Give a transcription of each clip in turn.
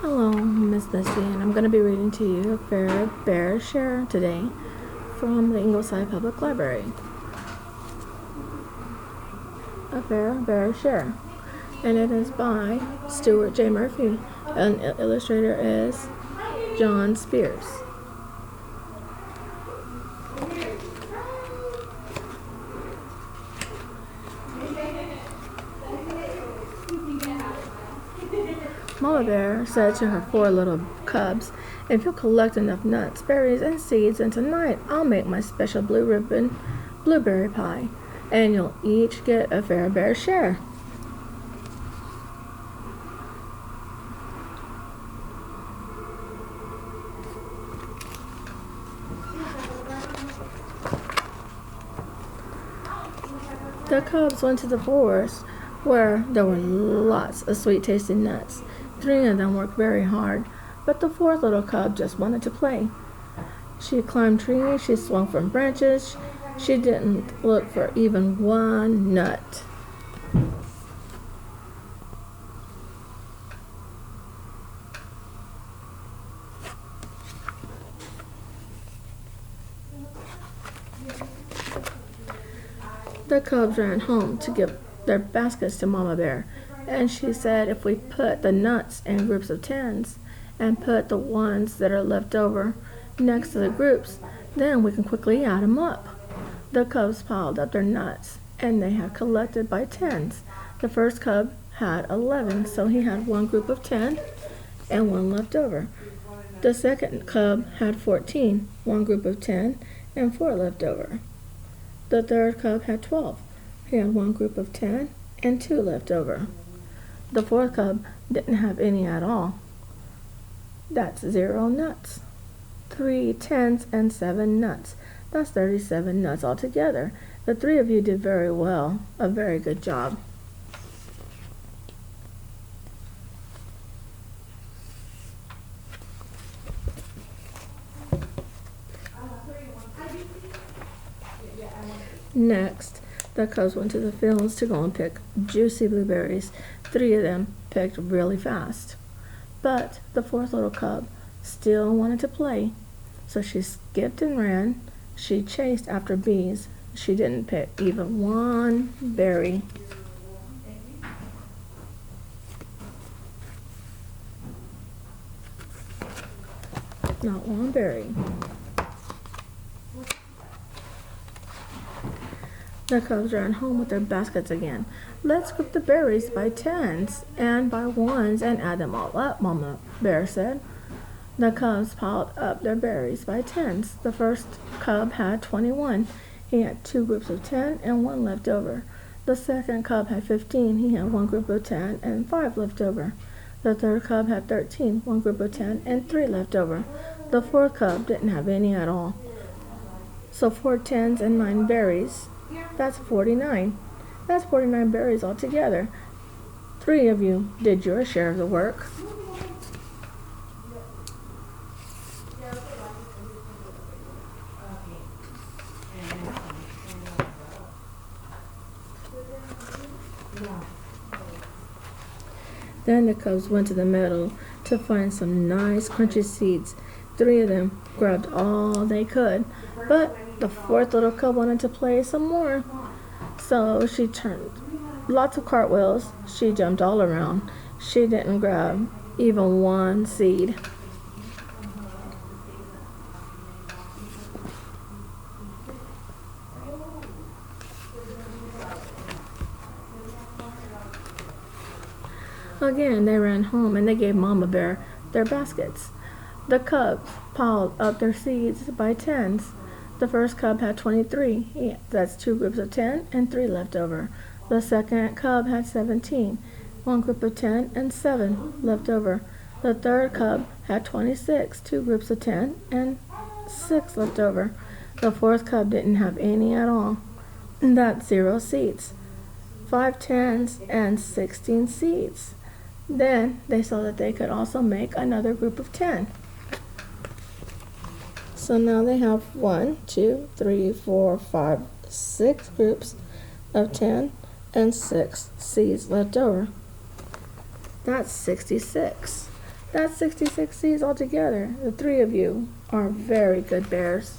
Hello, Miss Leslie, and I'm going to be reading to you a Fair Bear Share today from the Ingleside Public Library. A Fair Bear Share, and it is by Stuart J. Murphy, and illustrator is John Spears. Mama Bear said to her 4 little cubs, "If you'll collect enough nuts, berries, and seeds, and tonight I'll make my special blue ribbon blueberry pie, and you'll each get a Fair Bear share." The cubs went to the forest where there were lots of sweet-tasting nuts. 3 of them worked very hard, but the 4th little cub just wanted to play. She climbed trees, she swung from branches, she didn't look for even one nut. The cubs ran home to give their baskets to Mama Bear, and she said if we put the nuts in groups of 10s and put the ones that are left over next to the groups, then we can quickly add them up. The cubs piled up their nuts, and they had collected by 10s. The first cub had 11, so he had one group of 10 and one left over. The second cub had 14, one group of 10 and 4 left over. The third cub had 12. He had one group of 10 and 2 left over. The 4th cub didn't have any at all. That's 0 nuts. 3 10s and 7 nuts. That's 37 nuts altogether. The 3 of you did very well. A very good job. Next, the cubs went to the fields to go and pick juicy blueberries. 3 of them picked really fast. But the 4th little cub still wanted to play, so she skipped and ran. She chased after bees. She didn't pick even one berry. Not one berry. The cubs ran home with their baskets again. "Let's group the berries by 10s and by 1s and add them all up," Mama Bear said. The cubs piled up their berries by 10s. The first cub had 21. He had 2 groups of 10 and 1 left over. The second cub had 15. He had 1 group of 10 and 5 left over. The third cub had 13, 1 group of 10 and 3 left over. The 4th cub didn't have any at all. So 4 10s and 9 berries. That's 49. That's 49 berries altogether. 3 of you did your share of the work. Then the cubs went to the meadow to find some nice crunchy seeds. 3 of them grabbed all they could, but the 4th little cub wanted to play some more. So she turned lots of cartwheels. She jumped all around. She didn't grab even one seed. Again, they ran home and they gave Mama Bear their baskets. The cubs piled up their seeds by 10s. The first cub had 23. That's 2 groups of 10 and 3 left over. The second cub had 17. 1 group of 10 and 7 left over. The third cub had 26. 2 groups of 10 and 6 left over. The 4th cub didn't have any at all. That's 0 seeds. 5 10s and 16 seeds. Then they saw that they could also make another group of 10. So now they have 1, 2, 3, 4, 5, 6 groups of 10 and 6 seeds left over. That's 66. That's 66 seeds altogether. The three of you are very good bears.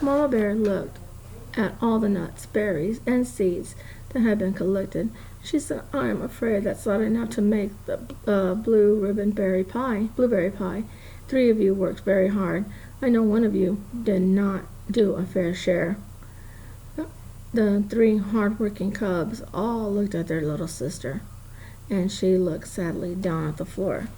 Mama Bear looked at all the nuts, berries, and seeds that had been collected. She said, I am afraid that's not enough to make the blueberry pie. Three of you worked very hard. I know one of you did not do a fair share. The three hard-working cubs all looked at their little sister, and she looked sadly down at the floor.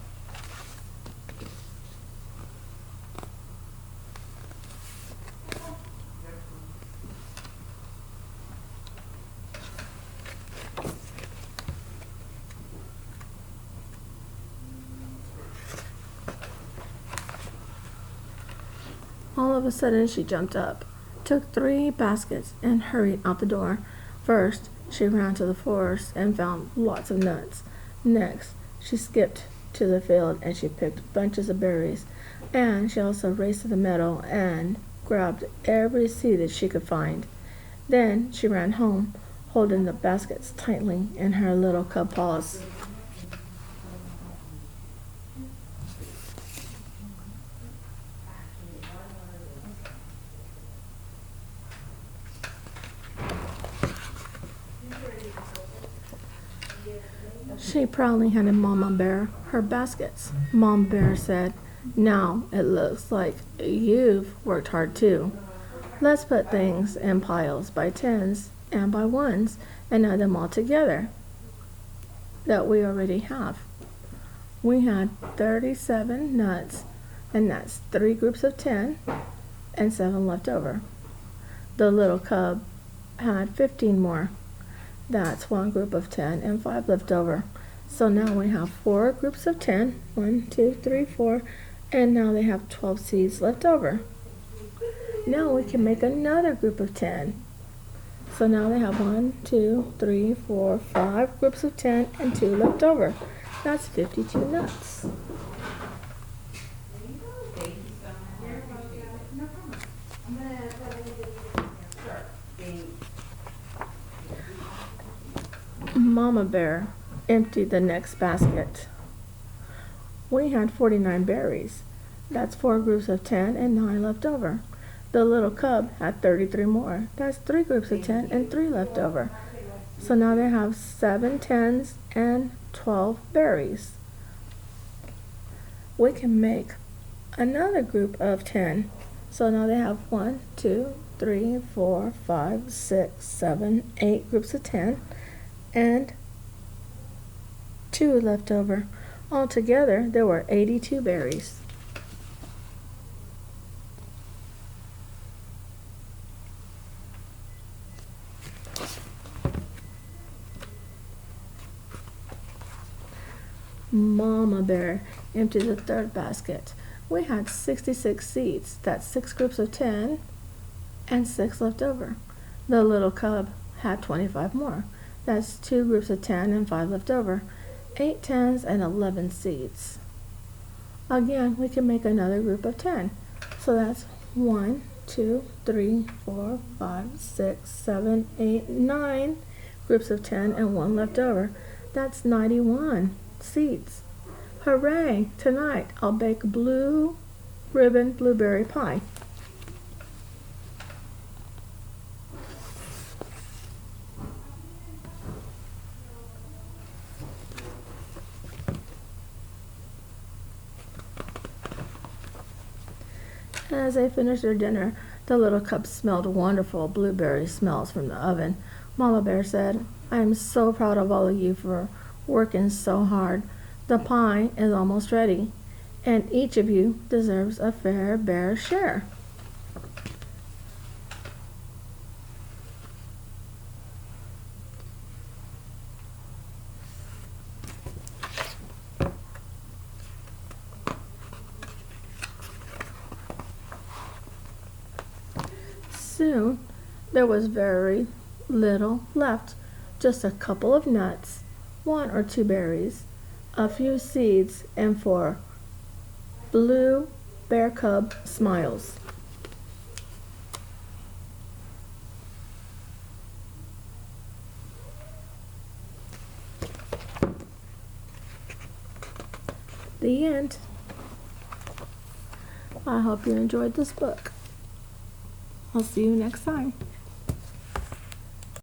All of a sudden she jumped up, took 3 baskets, and hurried out the door. First, she ran to the forest and found lots of nuts. Next, she skipped to the field and she picked bunches of berries. And she also raced to the meadow and grabbed every seed that she could find. Then she ran home, holding the baskets tightly in her little cub paws. She proudly handed Mama Bear her baskets. Mama Bear said, now it looks like you've worked hard too. Let's put things in piles by 10s and by 1s and add them all together that we already have. We had 37 nuts, and that's 3 groups of 10 and 7 left over. The little cub had 15 more. That's 1 group of 10 and 5 left over. So now we have 4 groups of 10, 1, 2, 3, 4, and now they have 12 seeds left over. Now we can make another group of 10. So now they have 1, 2, 3, 4, 5 groups of 10 and 2 left over. That's 52 nuts. Mama Bear emptied the next basket. We had 49 berries. That's 4 groups of 10 and 9 left over. The little cub had 33 more. That's 3 groups of 10 and 3 left over. So now they have 7 10s and 12 berries. We can make another group of 10. So now they have 1, 2, 3, 4, 5, 6, 7, 8 groups of 10 and 2 left over. Altogether, there were 82 berries. Mama Bear emptied the third basket. We had 66 seeds. That's 6 groups of 10 and 6 left over. The little cub had 25 more. That's 2 groups of 10 and 5 left over. 8 10s and 11 seeds. Again, we can make another group of 10. So that's 1, 2, 3, 4, 5, 6, 7, 8, 9 groups of 10 and 1 left over. That's 91 seeds. Hooray! Tonight I'll bake blue ribbon blueberry pie. As they finished their dinner, the little cubs smelled wonderful blueberry smells from the oven. Mama Bear said, I am so proud of all of you for working so hard. The pie is almost ready, and each of you deserves a fair bear share. Soon, there was very little left, just a couple of nuts, 1 or 2 berries, a few seeds, and 4 blue bear cub smiles. The end. I hope you enjoyed this book. I'll see you next time.